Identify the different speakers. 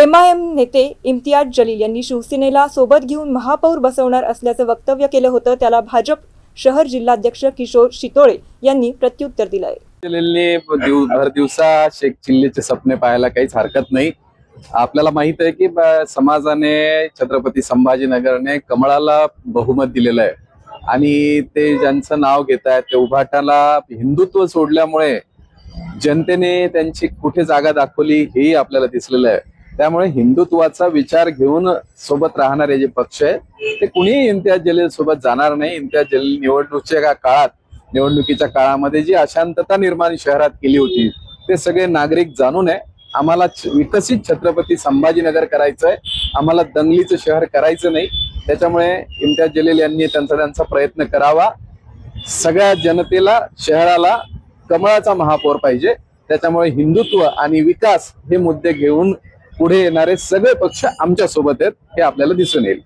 Speaker 1: MIM नेते इम्तियाज जलील यांनी शिवसेनेला सोबत घेऊन महापौर बसवणार असल्याचं वक्तव्य केलं होतं. त्याला भाजप शहर जिल्हाध्यक्ष किशोर शितोळे यांनी प्रत्युत्तर दिलंय.
Speaker 2: जलीलने भर दिवसा शेख चिल्लीचे स्वप्ने पाहायला काहीच हरकत नाही. आपल्याला माहित आहे की समाजाने छत्रपती संभाजीनगरने कमळाला बहुमत दिलेलं आहे आणि ते ज्यांचं नाव घेत आहेत ते उभाटाला हिंदुत्व सोडल्यामुळे जनतेने त्यांची कुठे जागा दाखवली हेही आपल्याला दिसलेलं आहे. त्यामुळे हिंदुत्वाचा विचार घेऊन सोबत राहणारे जे पक्ष आहे ते कुणीही इम्तियाज जलील सोबत जाणार नाही. इम्तियाज जलील निवडणुकीच्या काळामध्ये जी अशांतता निर्माण शहरात केली होती ते सगळे नागरिक जाणून आहे. आम्हाला विकसित छत्रपती संभाजीनगर करायचंय, आम्हाला दंगलीचं शहर करायचं नाही. त्याच्यामुळे इम्तियाज जलील यांनी त्यांचा प्रयत्न करावा. सगळ्या जनतेला शहराला कमळाचा महापौर पाहिजे. त्याच्यामुळे हिंदुत्व आणि विकास हे मुद्दे घेऊन पुढे येणारे सगळे पक्ष आमच्या सोबत आहेत हे आपल्याला दिसून येईल.